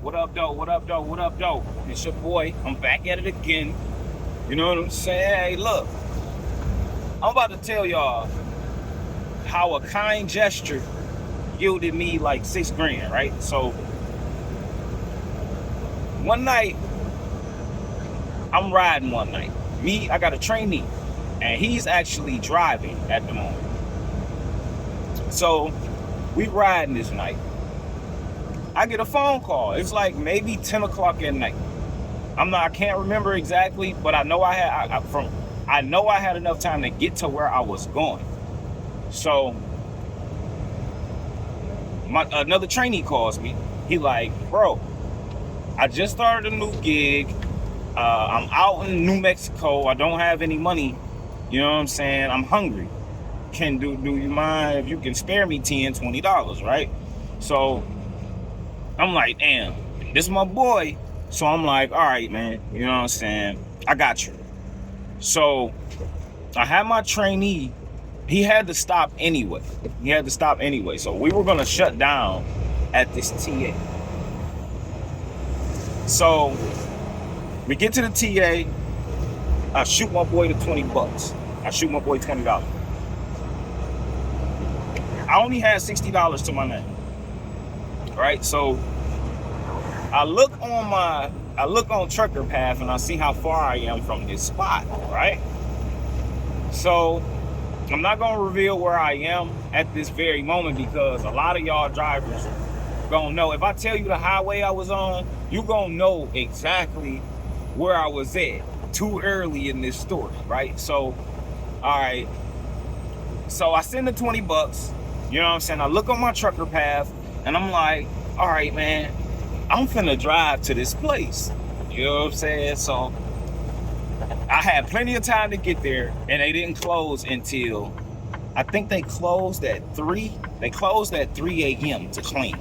What up, though? What up, though? What up, though? It's your boy. I'm back at it again. You know what I'm saying? Hey, look. I'm about to tell y'all how a kind gesture yielded me like $6,000, right? So, one night, I'm riding one night. I got a trainee, and he's actually driving at the moment. So, we riding this night. I get a phone call. It's like maybe 10 o'clock at night. I can't remember exactly, but I know I had enough time to get to where I was going. So another trainee calls me. He like, bro, I just started a new gig. I'm out in New Mexico. I don't have any money. You know what I'm saying? I'm hungry. Do you mind if you can spare me $10, $20, right? So I'm like, damn, this is my boy. So I'm like, all right, man, you know what I'm saying? I got you. So I had my trainee. He had to stop anyway. So we were going to shut down at this TA. So we get to the TA. I shoot my boy the $20. I shoot my boy $20. I only had $60 to my name. Right? So I look on Trucker Path and I see how far I am from this spot, right? So I'm not gonna reveal where I am at this very moment because a lot of y'all drivers gonna know. If I tell you the highway I was on, you gonna know exactly where I was at too early in this story, right? So, all right. So I send the $20, you know what I'm saying? I look on my Trucker Path and I'm like, all right, man, I'm finna drive to this place. You know what I'm saying? So I had plenty of time to get there, and they didn't close until, I think they closed at 3. They closed at 3 a.m. to clean.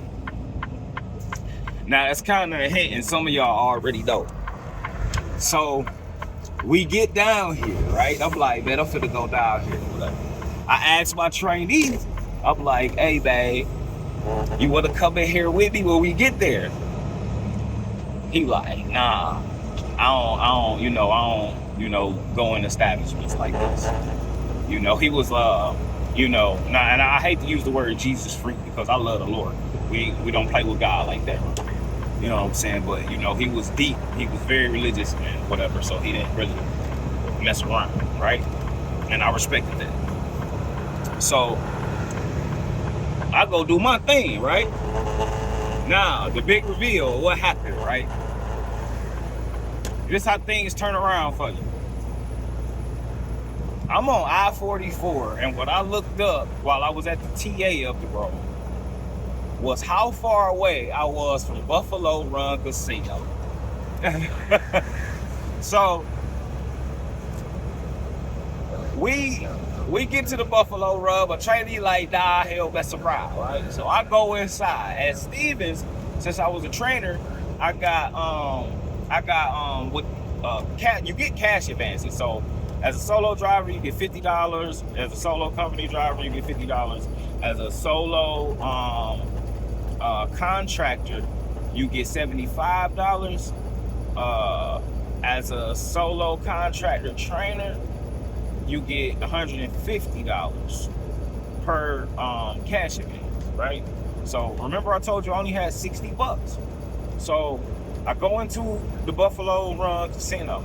Now, that's kind of a hint, and some of y'all already know. So we get down here, right? I'm like, man, I'm finna go down here. I asked my trainee, I'm like, hey, babe, you want to come in here with me when we get there? He like, nah, I don't, go in establishments like this. You know, he was, and I hate to use the word Jesus freak because I love the Lord. We don't play with God like that. You know what I'm saying? But, he was deep. He was very religious and whatever, so he didn't really mess around, right? And I respected that. So I go do my thing, right? Now, the big reveal, what happened, right? This how things turn around for you. I'm on I-44, and what I looked up while I was at the TA up the road was how far away I was from Buffalo Run Casino. So, we get to the Buffalo Run, but trainee like, nah, hell, that's a ride, right? So I go inside. At Stevens, since I was a trainer, you get cash advances. So as a solo driver, you get $50. As a solo company driver, you get $50. As a solo contractor, you get $75. As a solo contractor trainer, you get $150 per cash advance, right? So remember I told you I only had $60. So I go into the Buffalo Run Casino.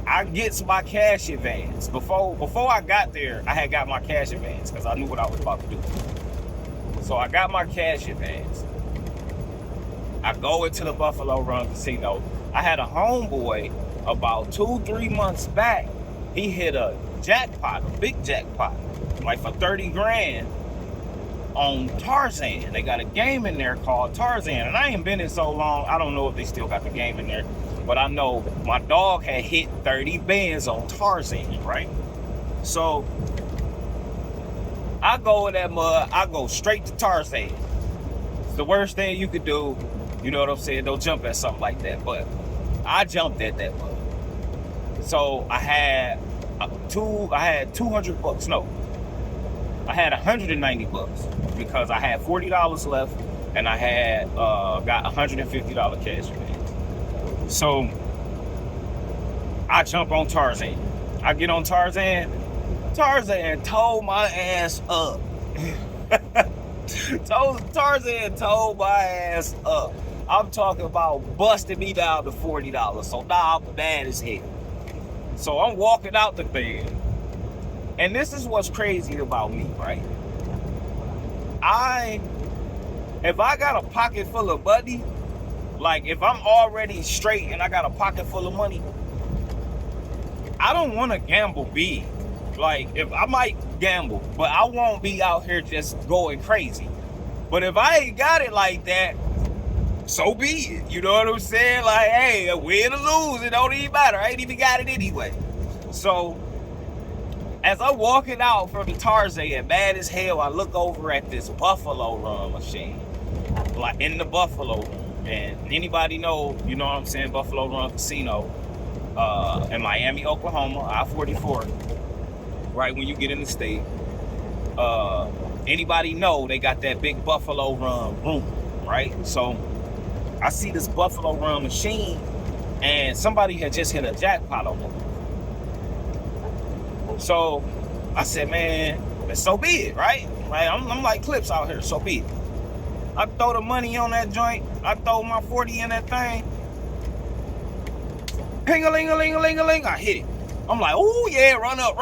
I get my cash advance. Before I got there, I had got my cash advance because I knew what I was about to do. So I got my cash advance. I go into the Buffalo Run Casino. I had a homeboy about 2-3 months back. He hit a jackpot, a big jackpot, like for 30 grand on Tarzan. They got a game in there called Tarzan, and I ain't been in so long, I don't know if they still got the game in there, but I know my dog had hit 30 bands on Tarzan, right? So I go in that mud, I go straight to Tarzan. It's the worst thing you could do, you know what I'm saying? Don't jump at something like that, but I jumped at that mud. So I had $200, no, I had $190 because I had $40 left and I had got $150 cash advance. So I jump on Tarzan. I get on Tarzan. Tarzan towed my ass up. Tarzan towed my ass up. I'm talking about busting me down to $40. So now I'm mad as hell. So I'm walking out the thing. And this is what's crazy about me, right? If I got a pocket full of money, like if I'm already straight and I got a pocket full of money, I don't want to gamble big. Like, if I might gamble, but I won't be out here just going crazy. But if I ain't got it like that, so be it. You know what I'm saying? Like, hey, win or lose, it don't even matter. I ain't even got it anyway. So, as I'm walking out from the Tarzan, mad as hell, I look over at this Buffalo Run machine. Like, in the Buffalo Run. And anybody know, you know what I'm saying, Buffalo Run Casino in Miami, Oklahoma, I-44. Right when you get in the state, anybody know they got that big Buffalo Run room, right? So I see this Buffalo Run machine, and somebody had just hit a jackpot on it. So I said, man, so be it, right? Like, I'm like Clips out here, so be it. I throw the money on that joint. I throw my 40 in that thing. Ping-a-ling-a-ling-a-ling-a-ling. I hit it. I'm like, oh yeah, run up.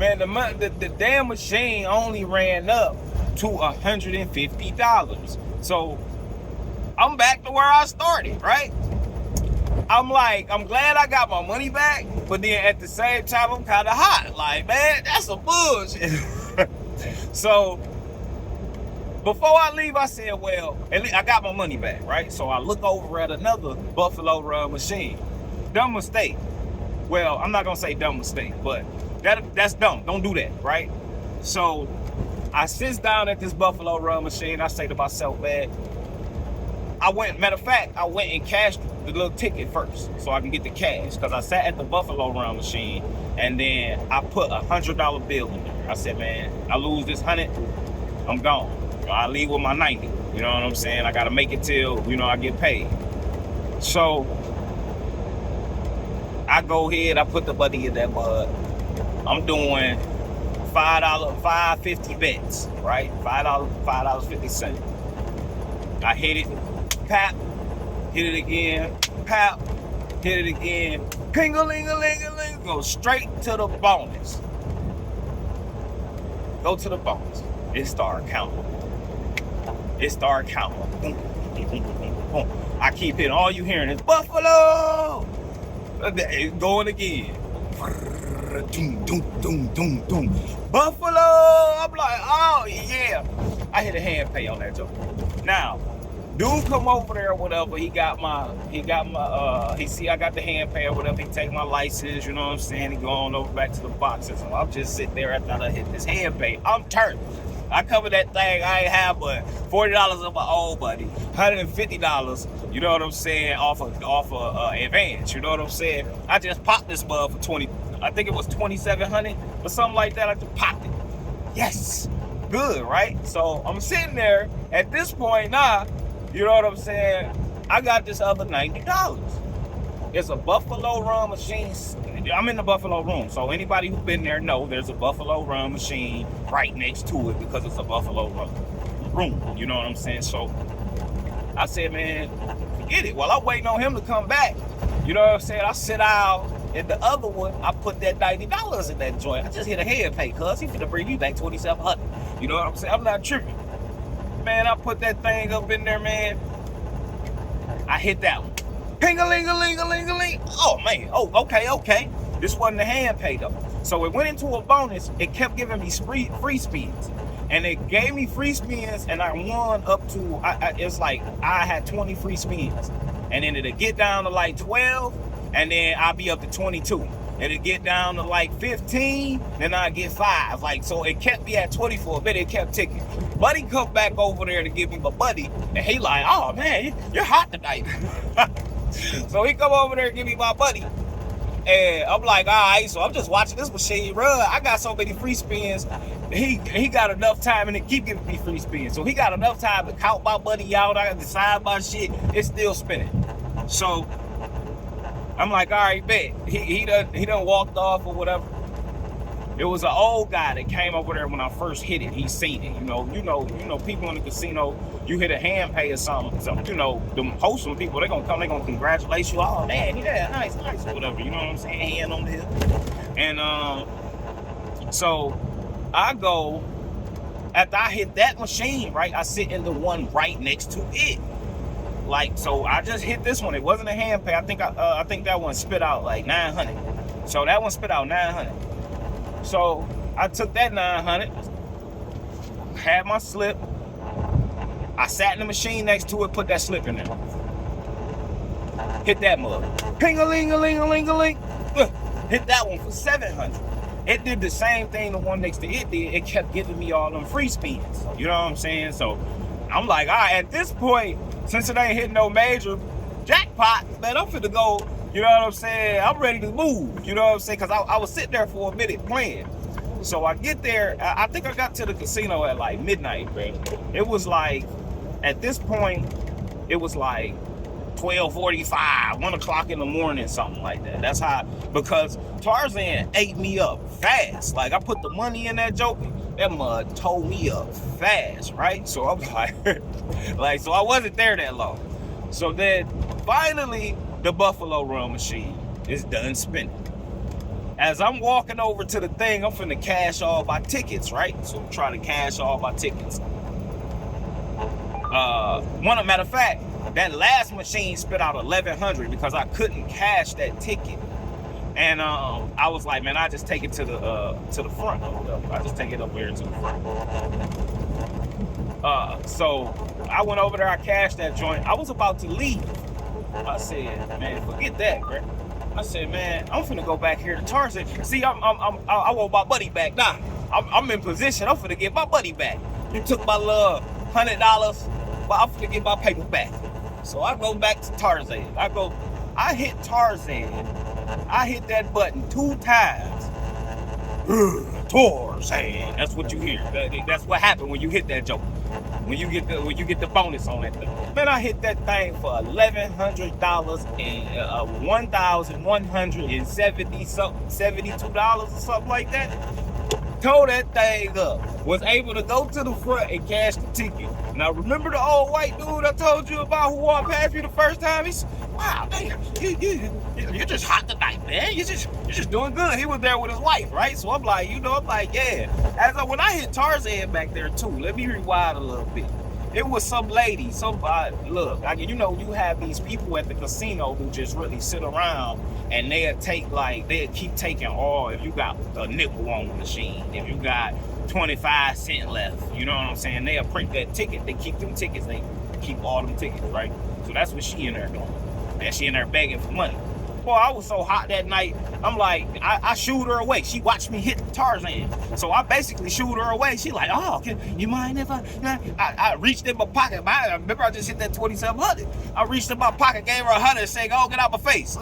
Man, the damn machine only ran up to $150. So I'm back to where I started, right? I'm like, I'm glad I got my money back, but then at the same time, I'm kind of hot. Like, man, that's some bullshit. So before I leave, I said, well, at least I got my money back, right? So I look over at another Buffalo Run machine. Dumb mistake. Well, I'm not gonna say dumb mistake, but that's dumb. Don't do that, right? So I sits down at this Buffalo Run machine. I say to myself, man, matter of fact, I went and cashed the little ticket first so I can get the cash, because I sat at the Buffalo Run machine and then I put $100 bill in there. I said, man, I lose this 100, I'm gone. I leave with my 90. You know what I'm saying? I gotta make it till, I get paid. So I go ahead, I put the money in that mud. I'm doing $5.50 bets, right? $5.50. I hit it, pap, hit it again, pap, hit it again, ping-a-ling-a-ling-a-ling, go straight to the bonus. Go to the bonus. It start counting. I keep hitting, all you hearing is Buffalo! It's going again. Buffalo! I'm like, oh yeah. I hit a hand pay on that joke. Now, dude come over there or whatever, he see I got the hand pay or whatever, he take my license, you know what I'm saying? He go on over back to the boxes. So I'm just sitting there after I hit this hand pay. I'm turned. I covered that thing. I ain't have but $40 of my old money, $150. You know what I'm saying? Off of advance. You know what I'm saying? I just popped this mug for 20. I think it was $2,700 or something like that. I just popped it. Yes, good, right? So I'm sitting there at this point now. You know what I'm saying? I got this other $90. It's a Buffalo Run machine. I'm in the Buffalo Room, so anybody who's been there know there's a Buffalo Run machine right next to it because it's a Buffalo Run room. You know what I'm saying? So I said, man, forget it. While I'm waiting on him to come back, you know what I'm saying? I sit out in the other one. I put that $90 in that joint. I just hit a head pay, cuz he finna bring me back $2,700. You know what I'm saying? I'm not tripping. Man, I put that thing up in there, man. I hit that one. Ping-a-ling-a-ling-a-ling-a-ling. Oh, man. Oh, okay. This wasn't the hand pay, though. So it went into a bonus. It kept giving me free spins. And it gave me free spins, and I won up to, it's like I had 20 free spins. And then it'd get down to like 12, and then I'll be up to 22. It'd get down to like 15, then I'd get 5. Like, so it kept me at 20 for a bit. It kept ticking. Buddy come back over there to give me my buddy, and he like, oh, man, you're hot tonight. So he come over there and give me my buddy. And I'm like, all right, so I'm just watching this machine run. I got so many free spins. he got enough time, and it keep giving me free spin. So he got enough time to count my money out. I got to decide my shit. It's still spinning. So I'm like, all right, bet. He done walked off or whatever. It was an old guy that came over there when I first hit it. He seen it. You know, people in the casino, you hit a hand pay or something. So, you know, the wholesome people, they gonna come, they gonna congratulate you. Oh man, yeah, nice, or whatever. You know what I'm saying? Hand on the hip. And so I go, after I hit that machine, right, I sit in the one right next to it. Like, so I just hit this one. It wasn't a hand pay. I think that one spit out like 900. So that one spit out 900. So I took that 900, had my slip. I sat in the machine next to it, put that slip in there. Hit that mug. Ping-a-ling-a-ling-a-ling-a-ling. Hit that one for 700. It did the same thing the one next to it did. It kept giving me all them free spins. You know what I'm saying? So I'm like, all right, at this point, since it ain't hitting no major jackpot, man, I'm finna go. You know what I'm saying? I'm ready to move. You know what I'm saying? Because I was sitting there for a minute playing. So I get there. I think I got to the casino at like midnight, bro. It was like, at this point, it was like 12:45, 1 o'clock in the morning, something like that. That's how, because Tarzan ate me up fast. Like, I put the money in that joke, that mud tore me up fast, right? So I'm like, so I wasn't there that long. So then, finally, the Buffalo Run machine is done spinning. As I'm walking over to the thing, I'm finna cash all my tickets, right? So I'm trying to cash all my tickets. Matter of fact, that last machine spit out 1,100 because I couldn't cash that ticket. And I was like, man, I just take it to the front. I just take it up here to the front. So I went over there, I cashed that joint. I was about to leave. I said, man, forget that, bro. I said, man, I'm finna go back here to Tarzan. See, I want my money back. Nah, I'm in position. I'm finna get my money back. You took my little $100, but I'm finna get my paper back. So I go back to Tarzan. I hit Tarzan. I hit that button 2 times. Tarzan. That's what you hear. That's what happened when you hit that joke. When you get the bonus on that thing. Man, I hit that thing for $1,100 and $1,172 or something like that. Tore that thing up. Was able to go to the front and cash the ticket. Now remember the old white dude I told you about who walked past me the first time? He said, wow, man, you're just hot tonight, man. You're just doing good. He was there with his wife, right? So I'm like, yeah. When I hit Tarzan back there too, let me rewind a little bit. It was some lady, somebody, look, you have these people at the casino who just really sit around and they'll keep taking all, if you got a nickel on the machine, if you got 25 cents left, you know what I'm saying? They'll print that ticket, they keep them tickets, they keep all them tickets, right? So that's what she in there doing. And she in there begging for money. Boy, I was so hot that night, I'm like, I shooed her away. She watched me hit Tarzan. So I basically shoot her away. She like, oh, you mind if I reached in my pocket. I remember I just hit that 2,700. I reached in my pocket, gave her 100 and said, go get out my face.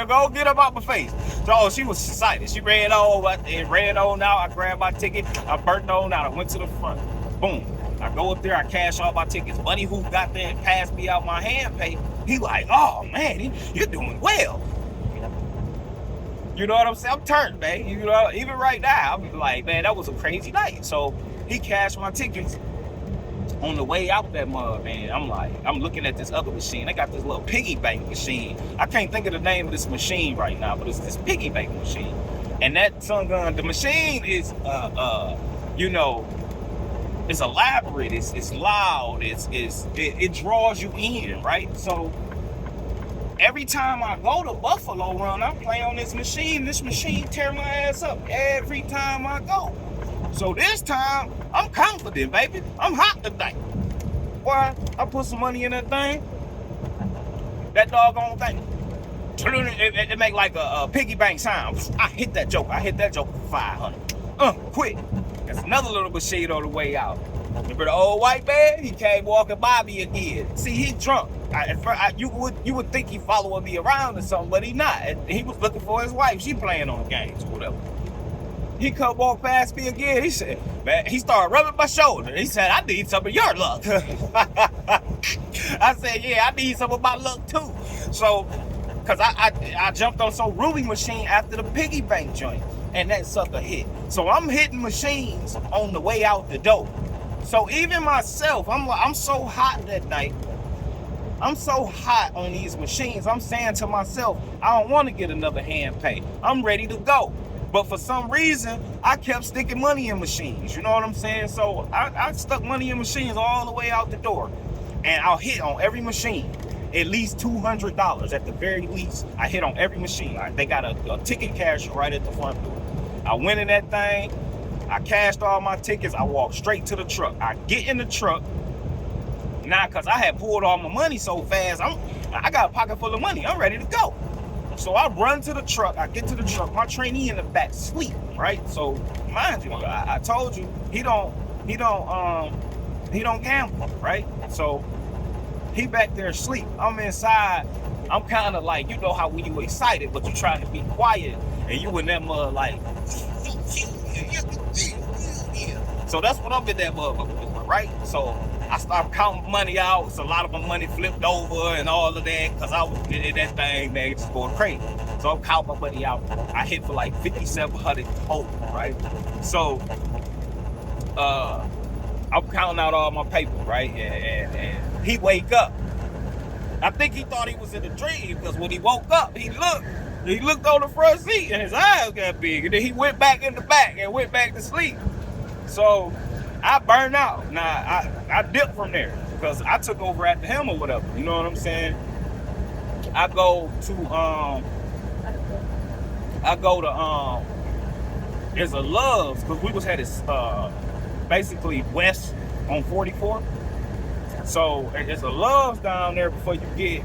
Go get up out my face. So she was excited. She ran on out. I grabbed my ticket. I burnt on out. I went to the front. Boom. I go up there, I cash all my tickets. Buddy who got there and passed me out my hand pay, he like, oh man, you're doing well. You know what I'm saying? I'm turned, man. You know, even right now, I'm like, man, that was a crazy night. So he cashed my tickets. On the way out that mug, man, I'm looking at this other machine. They got this little piggy bank machine. I can't think of the name of this machine right now, but it's this piggy bank machine. And that sun gun, the machine is, it's elaborate, it's loud, it draws you in, right? So every time I go to Buffalo Run, I play on this machine. This machine tear my ass up every time I go. So this time, I'm confident, baby. I'm hot tonight. Boy, I put some money in that thing. That doggone thing. It make like a piggy bank sound. I hit that joke for 500. Quick. There's another little machine on the way out. Remember the old white man? He came walking by me again. See, he drunk. You would think he following me around or something, but he not. He was looking for his wife. She playing on the games or whatever. He come walk past me again. He said, man, he started rubbing my shoulder. He said, I need some of your luck. I said, yeah, I need some of my luck too. So, because I jumped on some Ruby machine after the piggy bank joint, and that sucker hit. So I'm hitting machines on the way out the door. So even myself, I'm so hot that night. I'm so hot on these machines. I'm saying to myself, I don't want to get another hand pay. I'm ready to go. But for some reason, I kept sticking money in machines. You know what I'm saying? So I stuck money in machines all the way out the door. And I'll hit on every machine at least $200 at the very least. I hit on every machine. They got a ticket casher right at the front door. I went in that thing. I cashed all my tickets. I walked straight to the truck. I get in the truck. Now, because I had pulled all my money so fast, I got a pocket full of money. I'm ready to go. So I run to the truck. I get to the truck. My trainee in the back sleep, right? So mind you, I told you he don't gamble, right? So he back there asleep. I'm inside. I'm kind of like, you know how when you excited, but you trying to be quiet, and you in that mud like. So that's what I'm in that motherfucker doing, right? So I started counting money out. So a lot of my money flipped over and all of that because I was in that thing, man, just going crazy. So I'm counting my money out. I hit for like 5,700 total, right? So I'm counting out all my paper, right? And he wake up. I think he thought he was in a dream because when he woke up, he looked on the front seat and his eyes got big. And then he went back in the back and went back to sleep. So I burned out. Now I dipped from there because I took over after him or whatever. You know what I'm saying? I go to there's a Love's because we was headed basically west on 44. So there's a Love's down there before you get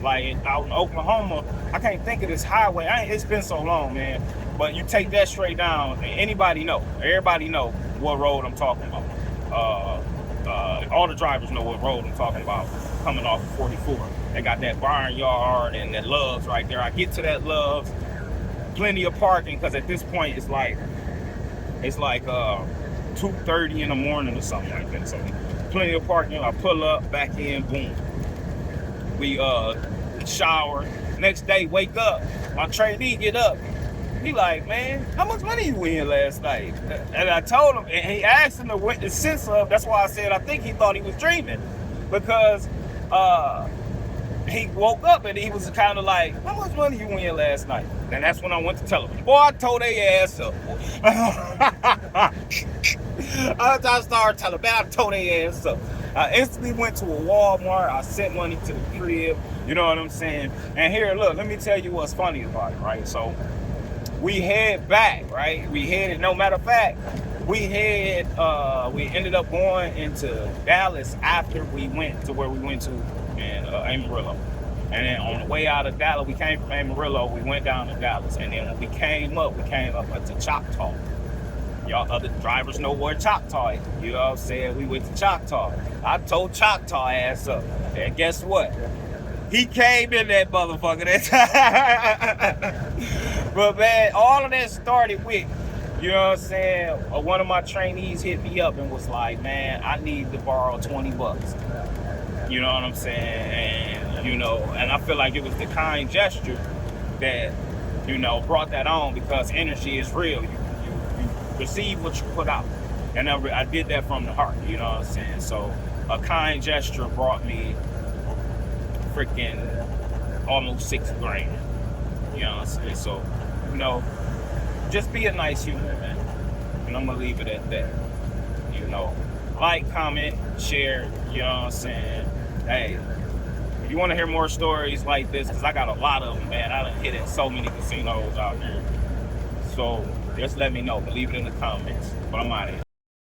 like out in Oklahoma. I can't think of this highway. It's been so long, man. But you take that straight down, and everybody know what road I'm talking about. All the drivers know what road I'm talking about coming off of 44. They got that barnyard and that Love's right there. I get to that Love's, plenty of parking because at this point it's like 2:30 in the morning or something like that. So plenty of parking. I pull up, back in, boom. We shower. Next day, wake up. My trainee get up. He like, man, how much money you win last night? And I told him, and he asked him the sense of. That's why I said I think he thought he was dreaming, because he woke up and he was kind of like, how much money you win last night? And that's when I went to tell him. Boy, I told their ass up. I started telling them, I told their ass up. I instantly went to a Walmart. I sent money to the crib. You know what I'm saying? And here, look, let me tell you what's funny about it, right? So we head back, right? We headed, no matter of fact, we ended up going into Dallas after we went to where we went to in Amarillo. And then on the way out of Dallas, we came from Amarillo, we went down to Dallas. And then when we came up to Choctaw. Y'all other drivers know where Choctaw is. You know what I'm saying? We went to Choctaw. I told Choctaw ass up. And guess what? He came in that motherfucker that time. But man, all of that started with, you know what I'm saying? One of my trainees hit me up and was like, man, I need to borrow $20. You know what I'm saying? And, you know, and I feel like it was the kind gesture that, you know, brought that on, because energy is real. You receive what you put out. And I did that from the heart, you know what I'm saying? So a kind gesture brought me freaking almost $6,000. You know what I'm saying? So, you know, just be a nice human, man. And I'm gonna leave it at that. You know, like, comment, share, you know what I'm saying? Hey, if you want to hear more stories like this, because I got a lot of them, man. I done hit at so many casinos out there. So just let me know. Leave it in the comments. But I'm out of here.